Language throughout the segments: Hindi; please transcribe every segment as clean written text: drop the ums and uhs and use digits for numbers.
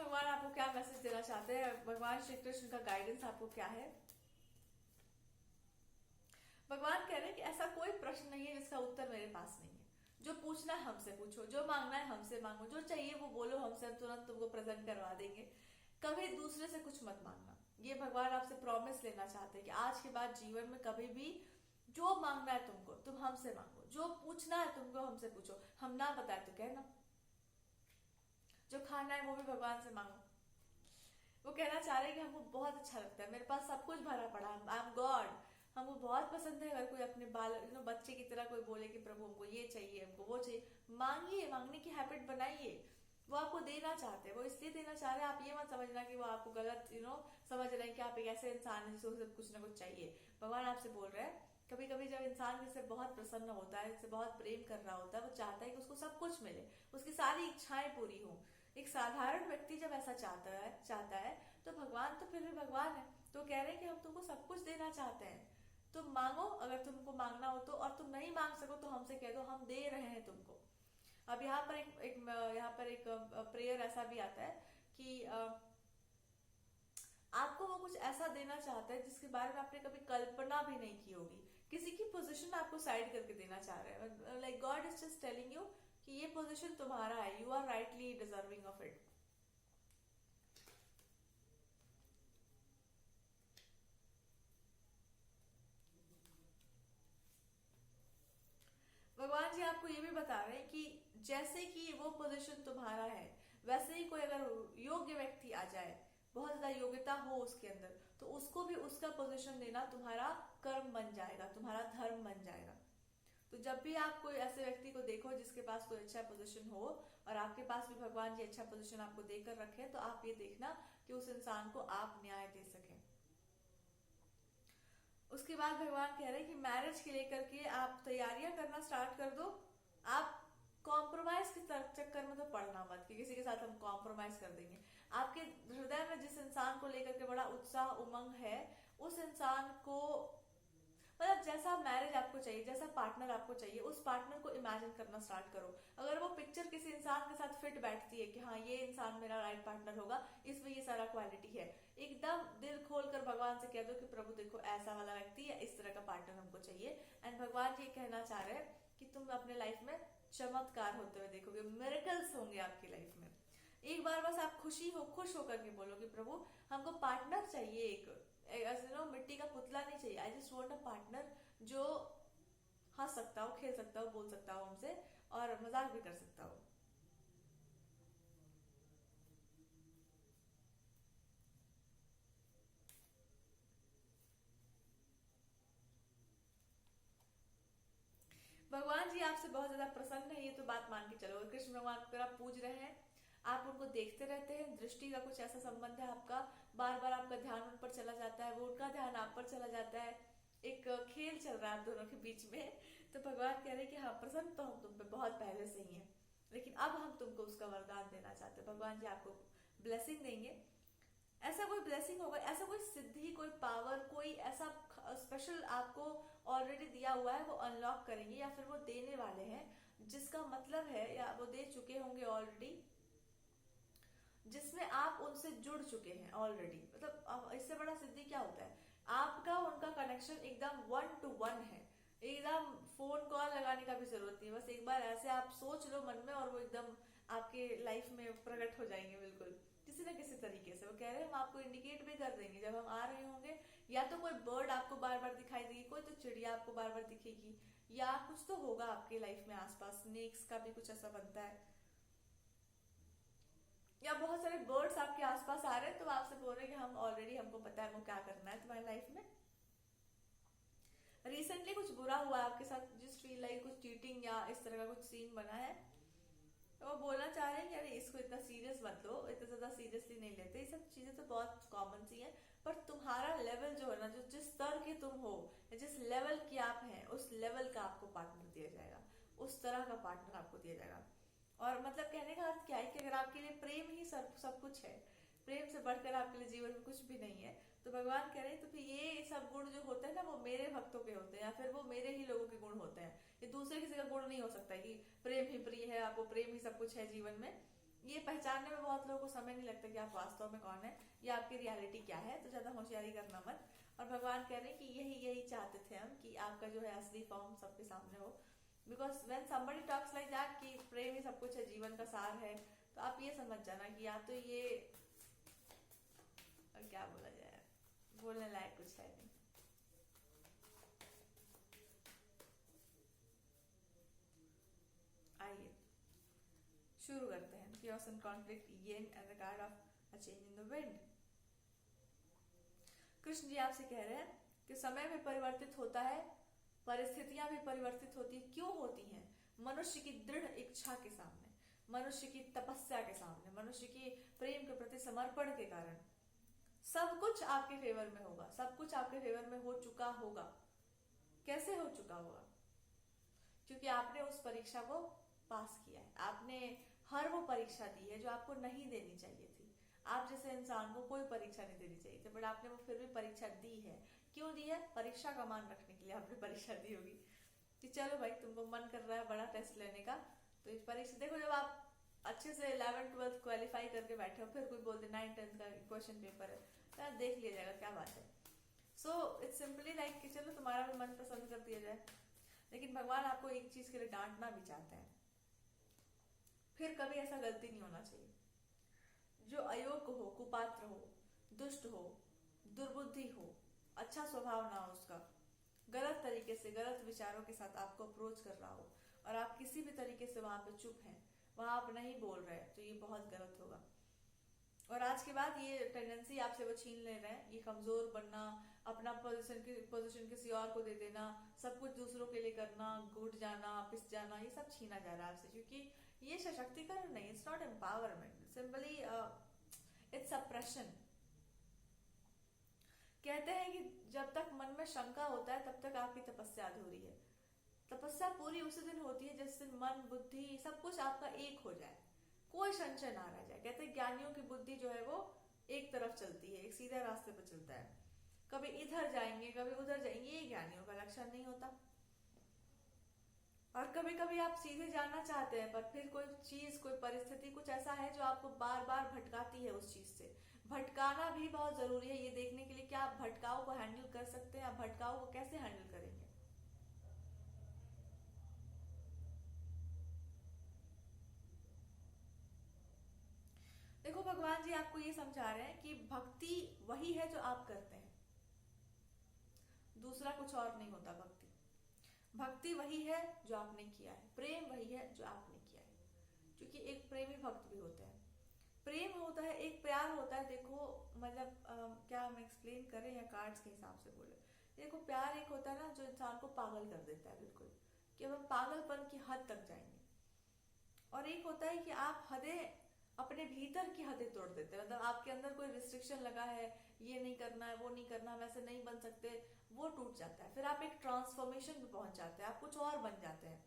कृष्ण भगवान आपको क्या मैसेज देना चाहते हैं, भगवान श्री कृष्ण का गाइडेंस आपको क्या है। भगवान कह रहे हैं कि ऐसा कोई प्रश्न नहीं है जिसका उत्तर मेरे पास नहीं है। जो पूछना है हमसे पूछो, जो मांगना है हमसे मांगो, जो चाहिए वो बोलो, हमसे हम तुरंत तुमको प्रेजेंट करवा देंगे। कभी दूसरे से कुछ मत मांगना। ये भगवान आपसे प्रॉमिस लेना चाहते हैं कि आज के बाद जीवन में कभी भी जो मांगना है तुमको, तुम हमसे मांगो। जो पूछना है तुमको हमसे पूछो, हम ना बताए तो कहना। जो खाना है वो भी भगवान से मांगो। वो कहना चाह रहे हैं कि हमको बहुत अच्छा लगता है, मेरे पास सब कुछ भरा पड़ा, आई एम गॉड। हमको बहुत पसंद है अगर कोई अपने बाल बच्चे की तरह कोई बोले कि प्रभु हमको ये चाहिए, हमको वो चाहिए। मांगिए, मांगने की हैबिट बनाइए। वो आपको देना चाहते हैं, वो इसलिए देना चाह रहे हैं। आप ये मत समझना कि वो आपको गलत समझ रहे हैं कि आप एक ऐसे इंसान हैं जिसको कुछ ना कुछ चाहिए। भगवान आपसे बोल रहे हैं कभी कभी जब इंसान जिससे बहुत प्रसन्न होता है, जिससे बहुत प्रेम कर रहा होता है, वो चाहता है कि उसको सब कुछ मिले, उसकी सारी इच्छाएं पूरी हों। एक साधारण व्यक्ति जब ऐसा चाहता है तो भगवान तो फिर भी भगवान है। तो कह रहे हैं कि हम तुमको सब कुछ देना चाहते हैं, तुम मांगो अगर तुमको मांगना हो तो, और तुम नहीं मांग सको तो हमसे कह दो, हम दे रहे हैं तुमको। अब यहाँ पर एक प्रेयर ऐसा भी आता है कि आपको वो कुछ ऐसा देना चाहता है जिसके बारे में आपने कभी कल्पना भी नहीं की होगी। किसी की पोजीशन आपको साइड करके देना चाह रहे हैं। Like God is just telling you कि ये पोजीशन तुम्हारा है, you are rightly deserving of it. भगवान जी आपको ये भी बता रहे हैं कि जैसे कि वो पोजीशन तुम्हारा है, वैसे ही कोई अगर योग्य व्यक्ति आ जाए, बहुत ज्यादा योग्यता हो उसके अंदर, तो उसको भी उसका पोजीशन देना तुम्हारा कर्म बन जाएगा, तुम्हारा धर्म बन जाएगा। तो जब भी आप कोई ऐसे व्यक्ति को देखो जिसके पास कोई अच्छा पोजीशन हो और आपके पास भी भगवान जी अच्छा पोजीशन आपको देकर रखे, तो आप ये देखना कि उस इंसान को आप न्याय दे सकें। उसके बाद भगवान कह रहे हैं कि मैरिज के लेकर के आप तैयारियां करना स्टार्ट कर दो। आप कॉम्प्रोमाइज के चक्कर में तो पड़ना मत कि किसी के साथ हम कॉम्प्रोमाइज कर देंगे। आपके हृदय में जिस इंसान को लेकर के बड़ा उत्साह उमंग है, उस इंसान को मतलब जैसा मैरिज आपको चाहिए, जैसा पार्टनर आपको चाहिए, उस पार्टनर को इमेजिन करना स्टार्ट करो। अगर वो पिक्चर किसी इंसान के साथ फिट बैठती है कि हाँ ये इंसान मेरा राइट पार्टनर होगा, इसमें ये सारा क्वालिटी है, एकदम दिल खोलकर भगवान से कह दो कि प्रभु देखो ऐसा वाला व्यक्ति या इस तरह का पार्टनर हमको चाहिए। एंड भगवान ये कहना चाह रहे हैं कि तुम अपने लाइफ में चमत्कार होते हुए देखोगे, मिरेकल्स होंगे आपकी लाइफ में। एक बार बस आप खुश होकर के बोलो कि प्रभु हमको पार्टनर चाहिए, एक मिट्टी का पुतला नहीं चाहिए। I just want a partner जो हंस सकता हो, खेल सकता हो, बोल सकता हो हमसे और मजाक भी कर सकता हो। भगवान जी आपसे बहुत ज्यादा प्रसन्न है, ये तो बात मान के चलो। कृष्ण भगवान को अगर आप पूज रहे हैं, आप उनको देखते रहते हैं, दृष्टि का कुछ ऐसा संबंध है आपका, बार बार आपका ध्यान उन पर चला जाता है, वो उनका ध्यान आप पर चला जाता है, एक खेल चल रहा है आप दोनों के बीच में। तो भगवान कह रहे हैं कि हाँ प्रसन्न तो हम तुम पे बहुत पहले से ही है, लेकिन अब हम तुमको उसका वरदान देना चाहते हैं। भगवान जी आपको ब्लेसिंग देंगे। ऐसा कोई ब्लेसिंग होगा, ऐसा कोई सिद्धि, कोई पावर, कोई ऐसा स्पेशल आपको ऑलरेडी दिया हुआ है, वो अनलॉक करेंगे या फिर वो देने वाले हैं, जिसका मतलब है या वो दे चुके होंगे ऑलरेडी, जिसमें आप उनसे जुड़ चुके हैं ऑलरेडी। मतलब इससे बड़ा सिद्धि क्या होता है, आपका उनका कनेक्शन एकदम 1 to 1 है, एकदम फोन कॉल लगाने का भी जरूरत नहीं है। बस एक बार ऐसे आप सोच लो मन में और वो एकदम आपके लाइफ में प्रकट हो जाएंगे बिल्कुल किसी न किसी तरीके से। वो कह रहे हैं हम आपको इंडिकेट भी कर देंगे जब हम आ रहे होंगे, या तो कोई बर्ड आपको बार बार दिखाई देगी, कोई तो चिड़िया आपको बार बार दिखेगी, या कुछ तो होगा आपके लाइफ में आसपास, स्नेक्स का भी कुछ ऐसा बनता है, या बहुत सारे बर्ड्स आपके आसपास आ रहे हैं। तो आपसे बोल रहे हैं कि हम ऑलरेडी हमको पता है हमको क्या करना है तुम्हारी लाइफ में। रिसेंटली कुछ बुरा हुआ है आपके साथ, जिस फील लाइक कुछ चीटिंग या इस तरह का कुछ सीन बना है, तो वो बोलना चाह रहे हैं कि अरे इसको इतना सीरियस मत लो, इतना ज्यादा सीरियसली नहीं लेते, ये सब चीजें तो बहुत कॉमन सी है। पर तुम्हारा लेवल जो है ना, जो जिस स्तर के तुम हो, जिस लेवल की आप हैं, उस लेवल का आपको पार्टनर दिया जाएगा, उस तरह का पार्टनर आपको दिया जाएगा। और मतलब कहने का अर्थ क्या है कि अगर आपके लिए प्रेम ही सब कुछ है, प्रेम से बढ़कर आपके लिए जीवन में कुछ भी नहीं है, तो भगवान कह रहे हैं तो फिर ये सब गुण जो होते हैं ना, वो मेरे भक्तों के होते हैं, या फिर वो मेरे ही लोगों के गुण होते हैं। ये दूसरे किसी का गुण नहीं हो सकता है कि प्रेम ही प्रिय है, आपको प्रेम ही सब कुछ है जीवन में। ये पहचानने में बहुत लोगों को समय नहीं लगता कि आप वास्तव में कौन है या आपकी रियलिटी क्या है, तो ज्यादा होशियारी करना मत। और भगवान कह रहे हैं कि यही यही चाहते थे हम, कि आपका जो है असली फॉर्म सबके सामने हो। Because when somebody talks like that कि प्रेम ही सब कुछ है, जीवन का सार है, तो आप ये समझ जाना कि या तो ये क्या बोला जाए, बोलने लायक कुछ है नहीं। आइए शुरू करते हैं। chaos and conflict, yin and the card of a change in the wind। Krishna ji आपसे कह रहे हैं कि समय भी परिवर्तित होता है, परिस्थितियां भी परिवर्तित होती है। क्यों होती हैं? मनुष्य की दृढ़ इच्छा के सामने, मनुष्य की तपस्या के सामने, मनुष्य की प्रेम के प्रति समर्पण के कारण सब कुछ आपके फेवर में होगा, सब कुछ आपके फेवर में हो चुका होगा। कैसे हो चुका होगा? क्योंकि आपने उस परीक्षा को पास किया है, आपने हर वो परीक्षा दी है जो आपको नहीं देनी चाहिए थी। आप जैसे इंसान को कोई परीक्षा नहीं देनी चाहिए थी, बट आपने वो फिर भी परीक्षा दी है। क्यों दी है? परीक्षा का मान रखने के लिए आपने परीक्षा दी होगी कि चलो भाई तुमको मन कर रहा है बड़ा टेस्ट लेने का, तो इस परीक्षा देखो। जब आप अच्छे से 11th 12th क्वालिफाई करके बैठे हो, फिर कोई बोलते 9th 10th का क्वेश्चन पेपर है, तो आप देख लिया जाएगा क्या बात है। सो इट्स सिंपली लाइक कि चलो तुम्हारा भी मन पसंद कर दिया जाए। लेकिन भगवान आपको एक चीज के लिए डांटना भी चाहते हैं, फिर कभी ऐसा गलती नहीं होना चाहिए। जो अयोग्य हो, कुपात्र हो, दुष्ट हो, दुर्बुद्धि हो, अच्छा स्वभाव ना हो उसका, गलत तरीके से गलत विचारों के साथ आपको अप्रोच कर रहा हो, और आप किसी भी तरीके से वहां पे चुप हैं, वहां आप नहीं बोल रहे, तो ये बहुत गलत होगा। और आज के बाद ये टेंडेंसी आपसे वो छीन ले रहे हैं, ये कमजोर बनना, अपना पोजीशन किसी और को दे देना, सब कुछ दूसरों के लिए करना, घुट जाना, पिस जाना, ये सब छीना जा रहा है आपसे। क्योंकि ये सशक्तिकरण नहीं, it's not empowerment, simply it's suppression. कहते हैं कि जब तक मन में शंका होता है तब तक आपकी तपस्या अधूरी है। तपस्या पूरी उसी दिन होती है जिस दिन मन, बुद्धि, सब कुछ आपका एक हो जाए, कोई संशय ना रह जाए। कहते हैं ज्ञानियों की बुद्धि जो है वो एक तरफ चलती है, एक सीधे रास्ते पर चलता है। कभी इधर जाएंगे कभी उधर जाएंगे, ये ज्ञानियों का लक्षण नहीं होता। और कभी कभी आप सीधे जाना चाहते हैं, पर फिर कोई चीज, कोई परिस्थिति, कुछ ऐसा है जो आपको बार बार भटकाती है उस चीज से। भटकाना भी बहुत जरूरी है ये देखने के लिए कि आप भटकाव को हैंडल कर सकते हैं, आप भटकाव को कैसे हैंडल करेंगे। देखो भगवान जी आपको ये समझा रहे हैं कि भक्ति वही है जो आप करते हैं, दूसरा कुछ और नहीं होता। भक्ति भक्ति वही है जो आपने किया है, प्रेम वही है जो आपने किया है। क्योंकि एक प्रेमी भक्त भी होते हैं, प्रेम होता है, एक प्यार होता है। देखो मतलब क्या हम एक्सप्लेन करें या कार्ड्स के हिसाब से बोले। देखो प्यार एक होता है ना जो इंसान को पागल कर देता है बिल्कुल, कि अब हम पागलपन की हद तक जाएंगे। और एक होता है कि आप हदें, अपने भीतर की हदें तोड़ देते हैं। मतलब आपके अंदर कोई रिस्ट्रिक्शन लगा है, ये नहीं करना है, वो नहीं करना, वैसे नहीं बन सकते, वो टूट जाता है। फिर आप एक ट्रांसफॉर्मेशन पे पहुंच जाते हैं, आप कुछ और बन जाते हैं।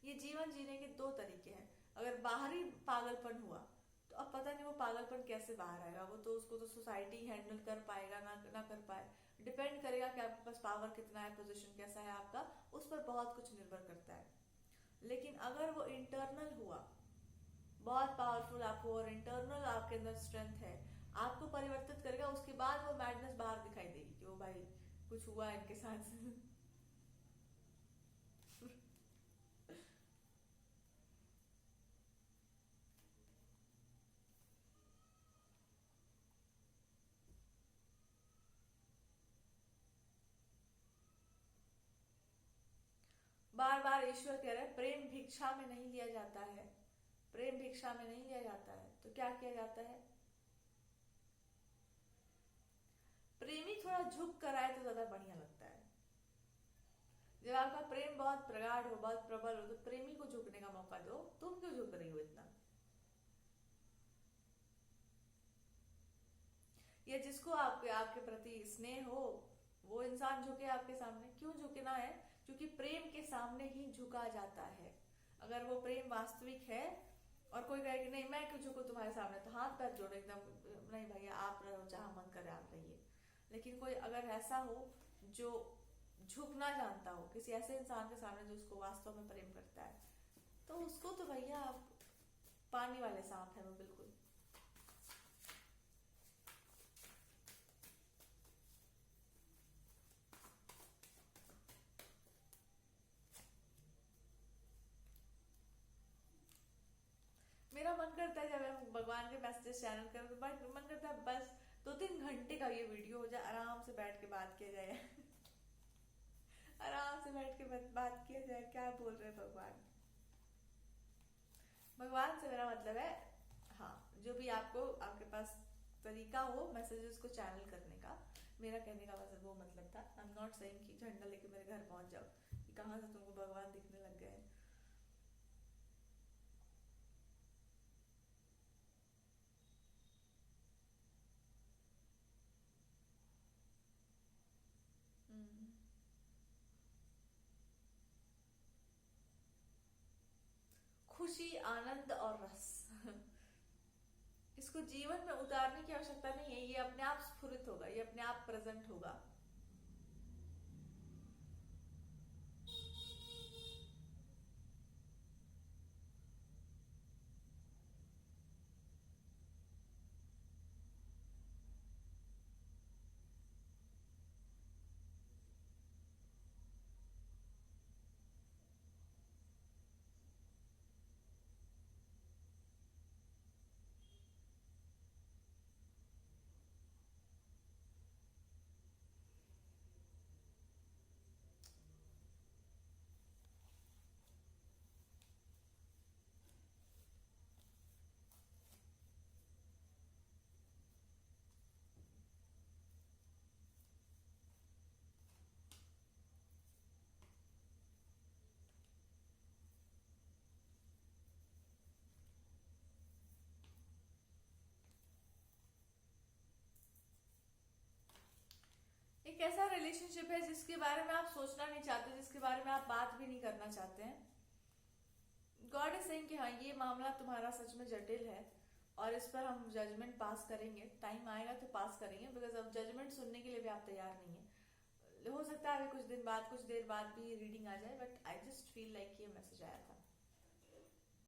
ये जीवन जीने के दो तरीके हैं। अगर बाहरी पागलपन हुआ तो अब पता नहीं वो पागलपन कैसे बाहर आएगा, वो तो उसको तो सोसाइटी हैंडल कर पाएगा ना कर पाए, डिपेंड करेगा कि आपके पास पावर कितना है, पोजीशन कैसा है आपका, उस पर बहुत कुछ निर्भर करता है। लेकिन अगर वो इंटरनल हुआ, बहुत पावरफुल आप हो और इंटरनल आपके अंदर स्ट्रेंथ है, आपको परिवर्तित करेगा। उसके बाद वो मैडनेस बाहर दिखाई देगी कि वो भाई कुछ हुआ इनके साथ। बार बार ईश्वर कह रहे हैं प्रेम भिक्षा में नहीं लिया जाता है, प्रेम भिक्षा में नहीं लिया जाता है। तो क्या किया जाता है? प्रेमी थोड़ा झुक कर आए तो ज्यादा बढ़िया लगता है। जब आपका प्रेम बहुत प्रगाढ़ हो, बहुत प्रबल हो, तो प्रेमी को झुकने का मौका दो। तुम क्यों झुक रही हो इतना? या जिसको आपके आपके प्रति स्नेह हो वो इंसान झुके आपके सामने। क्यों झुकना है? क्योंकि प्रेम के सामने ही झुका जाता है। अगर वो प्रेम वास्तविक है और कोई कहे कि नहीं मैं क्यों झुकूं तुम्हारे सामने, तो हाथ पैर जोड़ो एकदम, नहीं भैया आप रहो, जहां मन करे आप रहिए। लेकिन कोई अगर ऐसा हो जो झुकना जानता हो किसी ऐसे इंसान के सामने जो उसको वास्तव में प्रेम करता है, तो उसको तो भैया आप पानी वाले सांप है वो बिल्कुल। मेरा मन करता है जब मैं भगवान के मैसेजेस चैनल करूँ, बट मन करता है बस 2-3 घंटे का ये वीडियो हो जाए, आराम से बैठ के बात किया जाए। आराम से बैठ के बात किया जाए, क्या बोल रहे हैं भगवान। भगवान से मेरा मतलब है, हाँ, जो भी आपको आपके पास तरीका हो मैसेजेस को चैनल करने का, मेरा कहने का मतलब वो मतलब था। आई एम नॉट सेइंग कि झंडा लेके मेरे घर पहुंच जाओ, कि कहाँ से तुमको भगवान दिखने लग गए। हम्म। खुशी, आनंद और रस। इसको जीवन में उतारने की आवश्यकता नहीं है, ये अपने आप स्फुरित होगा, ये अपने आप प्रेजेंट होगा। एक ऐसा रिलेशनशिप है जिसके बारे में आप सोचना नहीं चाहते, जिसके बारे में आप बात भी नहीं करना चाहते हैं। गॉड इज सेइंग कि हाँ, ये मामला तुम्हारा सच में जटिल है और इस पर हम जजमेंट पास करेंगे, टाइम आएगा तो पास करेंगे, बिकॉज अब जजमेंट सुनने के लिए भी आप तैयार नहीं है। हो सकता है अभी कुछ दिन बाद, कुछ देर बाद भी रीडिंग आ जाए, but I just feel like ये मैसेज आया था।